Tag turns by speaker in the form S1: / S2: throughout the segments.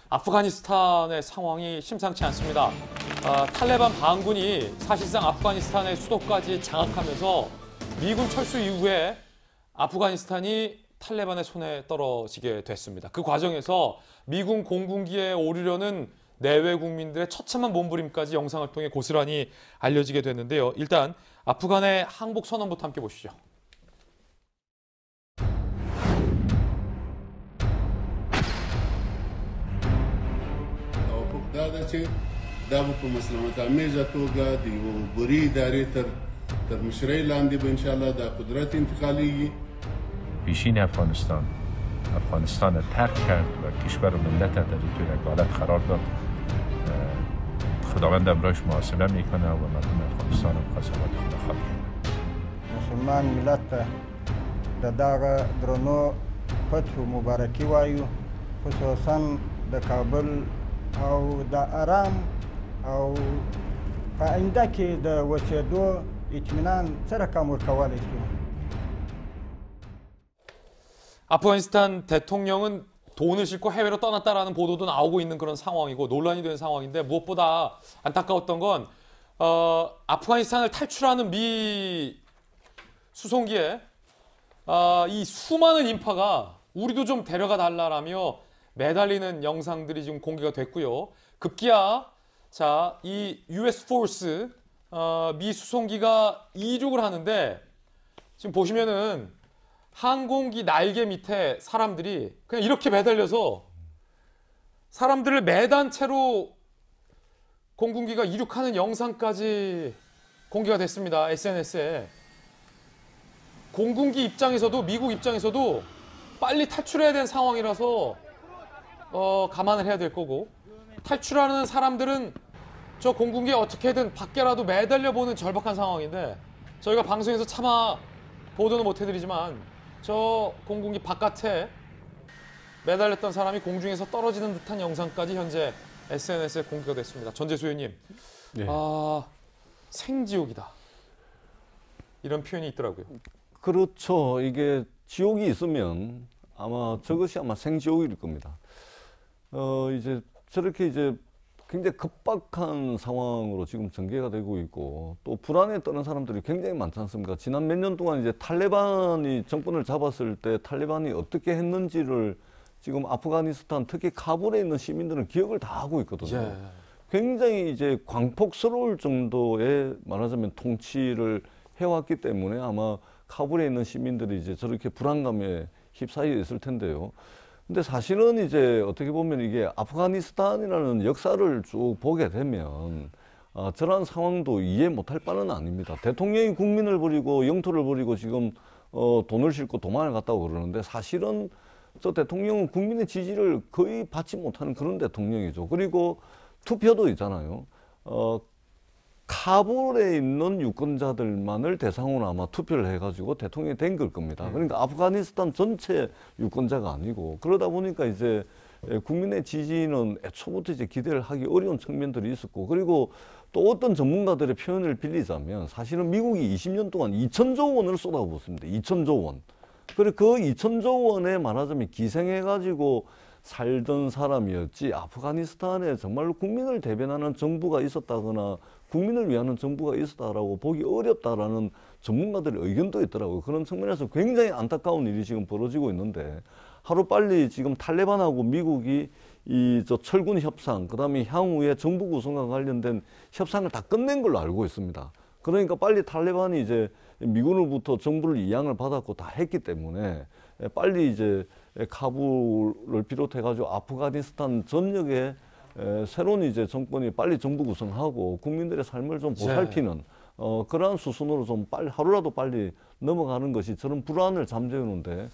S1: 아프가니스탄의 상황이 심상치 않습니다. 탈레반 반군이 사실상 아프가니스탄의 수도까지 장악하면서 미군 철수 이후에 아프가니스탄이 탈레반의 손에 떨어지게 됐습니다. 그 과정에서 미군 공군기에 오르려는 내외 국민들의 처참한 몸부림까지 영상을 통해 고스란히 알려지게 됐는데요. 일단 아프간의 항복 선언부터 함께 보시죠.
S2: دا به په مسلمت امیزه توګه د یو بري ادارې تر مشرۍ لاندې به انشاءالله دا قدرت انتقالیږي.
S3: پیشین افغانستان ترک کرد و کشور و ملت در توی یک حالت قرار داد. خداوند امرایش محاسبه میکنه و مردم افغانستان هم قضاوت خدا خواهد کنه.
S4: مسلمان ملت ته د دغه درنو فتح مبارکي وایو، خصوصا د کابل او د آرام او په آینده کې د اوسېدو اطمینان څه رقم ورکولی شو.
S1: 아프가니스탄 대통령은 돈을 싣고 해외로 떠났다라는 보도도 나오고 있는 그런 상황이고 논란이 되는 상황인데 무엇보다 안타까웠던 건 아프가니스탄을 탈출하는 미 수송기에 이 수많은 인파가 우리도 좀 데려가 달라라며 매달리는 영상들이 지금 공개가 됐고요. 급기야 이 US 포스 미 수송기가 이륙을 하는데 지금 보시면은 항공기 날개 밑에 사람들이 그냥 이렇게 매달려서 사람들을 매단 채로 공군기가 이륙하는 영상까지 공개가 됐습니다. SNS에. 공군기 입장에서도 미국 입장에서도 빨리 탈출해야 되는 상황이라서 감안을 해야 될 거고 탈출하는 사람들은 저 공군기에 어떻게든 밖에라도 매달려보는 절박한 상황인데 저희가 방송에서 차마 보도는 못 해드리지만 저 공군기 바깥에 매달렸던 사람이 공중에서 떨어지는 듯한 영상까지 현재 SNS에 공개가 됐습니다. 전재수 의원님, 네. 생지옥이다. 이런 표현이 있더라고요.
S5: 그렇죠. 이게 지옥이 있으면 아마 저것이 아마 생지옥일 겁니다. 이제 저렇게 이제 굉장히 급박한 상황으로 지금 전개가 되고 있고 또 불안에 떠는 사람들이 굉장히 많지 않습니까? 지난 몇 년 동안 이제 탈레반이 정권을 잡았을 때 탈레반이 어떻게 했는지를 지금 아프가니스탄 특히 카불에 있는 시민들은 기억을 다 하고 있거든요. 예. 굉장히 이제 광폭스러울 정도의 말하자면 통치를 해왔기 때문에 아마 카불에 있는 시민들이 이제 저렇게 불안감에 휩싸여 있을 텐데요. 근데 사실은 이제 어떻게 보면 이게 아프가니스탄이라는 역사를 쭉 보게 되면 저런 상황도 이해 못할 바는 아닙니다. 대통령이 국민을 버리고 영토를 버리고 지금 돈을 싣고 도망을 갔다고 그러는데 사실은 저 대통령은 국민의 지지를 거의 받지 못하는 그런 대통령이죠. 그리고 투표도 있잖아요. 카불에 있는 유권자들만을 대상으로 아마 투표를 해가지고 대통령이 된 걸 겁니다. 그러니까 아프가니스탄 전체 유권자가 아니고 그러다 보니까 이제 국민의 지지는 애초부터 이제 기대를 하기 어려운 측면들이 있었고 그리고 또 어떤 전문가들의 표현을 빌리자면 사실은 미국이 20년 동안 2천조 원을 쏟아부었습니다. 2천조 원. 그리고 그 2천조 원에 말하자면 기생해가지고 살던 사람이었지 아프가니스탄에 정말로 국민을 대변하는 정부가 있었다거나 국민을 위하는 정부가 있었다라고 보기 어렵다라는 전문가들의 의견도 있더라고요. 그런 측면에서 굉장히 안타까운 일이 지금 벌어지고 있는데 하루빨리 지금 탈레반하고 미국이 저 철군 협상, 그다음에 향후에 정부 구성과 관련된 협상을 다 끝낸 걸로 알고 있습니다. 그러니까 빨리 탈레반이 이제 미군으로부터 정부를 이양을 받았고 다 했기 때문에 빨리 이제 카불을 비롯해가지고 아프가니스탄 전역에 새로운 이제 정권이 빨리 정부 구성하고 국민들의 삶을 좀 보살피는 그러한 수순으로 좀 빨리 하루라도 빨리 넘어가는 것이 저런 불안을 잠재우는데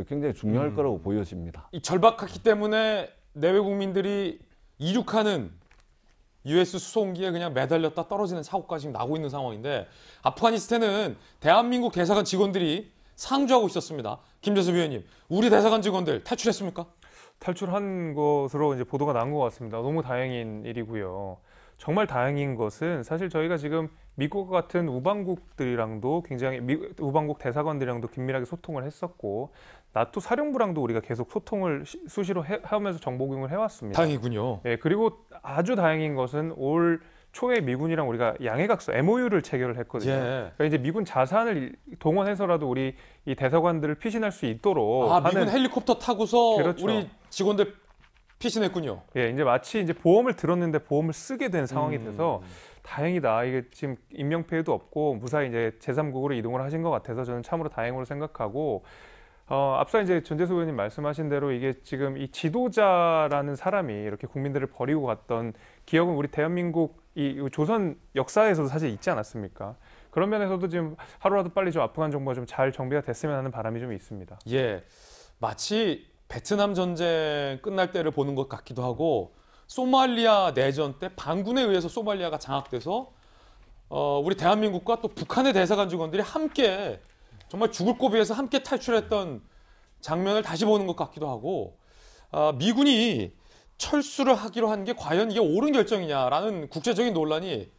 S5: 굉장히 중요할 거라고 보여집니다.
S1: 이 절박하기 때문에 내외 국민들이 이륙하는 US 수송기에 그냥 매달렸다 떨어지는 사고가 지금 나고 있는 상황인데 아프가니스탄은 대한민국 대사관 직원들이 상주하고 있었습니다. 김재섭 위원님, 우리 대사관 직원들 탈출했습니까?
S6: 탈출한 것으로 이제 보도가 나온 것 같습니다. 너무 다행인 일이고요. 정말 다행인 것은 사실 저희가 지금 미국 같은 우방국들이랑도 굉장히 우방국 대사관들이랑도 긴밀하게 소통을 했었고 나토 사령부랑도 우리가 계속 소통을 수시로 하면서 정보 공유를 해왔습니다.
S1: 다행이군요.
S6: 예, 그리고 아주 다행인 것은 올 초에 미군이랑 우리가 양해각서 MOU를 체결을 했거든요.
S1: 예.
S6: 그러니까 이제 미군 자산을 동원해서라도 우리 이 대사관들을 피신할 수 있도록
S1: 아, 미군 헬리콥터 타고서
S6: 그렇죠.
S1: 우리 직원들 피신했군요.
S6: 예, 이제 마치 이제 보험을 들었는데 보험을 쓰게 된 상황이 돼서 다행이다. 이게 지금 인명피해도 없고 무사히 이제 제3국으로 이동을 하신 것 같아서 저는 참으로 다행으로 생각하고 앞서 이제 전재수 의원님 말씀하신 대로 이게 지금 이 지도자라는 사람이 이렇게 국민들을 버리고 갔던 기억은 우리 대한민국 이 조선 역사에서도 사실 있지 않았습니까? 그런 면에서도 지금 하루라도 빨리 좀 아프간 정부가 좀 잘 정비가 됐으면 하는 바람이 좀 있습니다.
S1: 예, 마치 베트남 전쟁 끝날 때를 보는 것 같기도 하고 소말리아 내전 때 반군에 의해서 소말리아가 장악돼서 우리 대한민국과 또 북한의 대사관 직원들이 함께 정말 죽을 고비에서 함께 탈출했던 장면을 다시 보는 것 같기도 하고 미군이 철수를 하기로 한 게 과연 이게 옳은 결정이냐라는 국제적인 논란이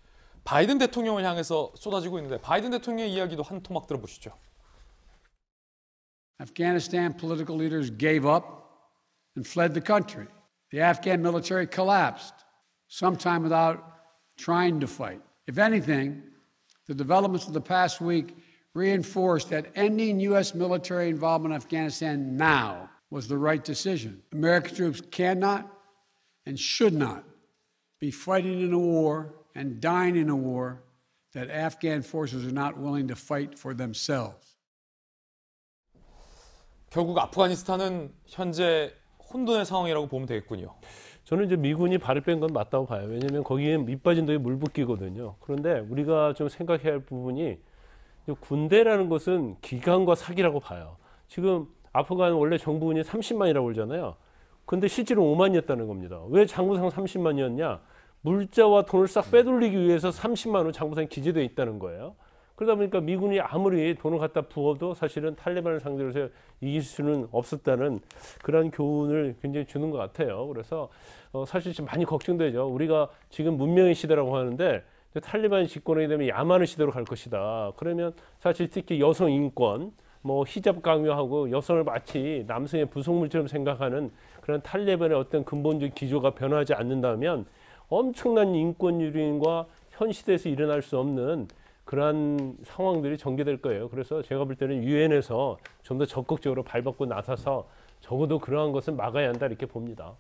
S1: 바이든 대통령을 향해서 쏟아지고 있는데 바이든 대통령의 이야기도 한 토막 들어보시죠.
S7: Afghanistan political leaders gave up and fled the country. The Afghan military collapsed, sometime without trying to fight. If anything, the developments of the past week reinforced that ending U.S. military involvement in Afghanistan now was the right decision. American troops cannot and should not be fighting in a war and dying in a war that Afghan forces are not willing to fight for themselves.
S1: 결국 아프가니스탄은 현재 혼돈의 상황이라고 보면 되겠군요.
S8: 저는 이제 미군이 발을 뺀 건 맞다고 봐요. 왜냐하면 거기에 밑 빠진 독에 물 붓기거든요. 그런데 우리가 좀 생각해야 할 부분이 군대라는 것은 기강과 사기라고 봐요. 지금 아프간 원래 정부군이 30만이라고 그러잖아요. 근데 실제로 5만이었다는 겁니다. 왜 장부상 30만이었냐? 물자와 돈을 싹 빼돌리기 위해서 30만으로 장부상이 기재되어 있다는 거예요. 그러다 보니까 미군이 아무리 돈을 갖다 부어도 사실은 탈레반을 상대로 해서 이길 수는 없었다는 그런 교훈을 굉장히 주는 것 같아요. 그래서 사실 좀 많이 걱정되죠. 우리가 지금 문명의 시대라고 하는데 탈레반이 집권하게 되면 야만의 시대로 갈 것이다. 그러면 사실 특히 여성 인권, 뭐 히잡 강요하고 여성을 마치 남성의 부속물처럼 생각하는 그런 탈레반의 어떤 근본적 기조가 변하지 않는다면 엄청난 인권 유린과 현 시대에서 일어날 수 없는 그러한 상황들이 전개될 거예요. 그래서 제가 볼 때는 유엔에서 좀 더 적극적으로 발벗고 나서서 적어도 그러한 것은 막아야 한다 이렇게 봅니다.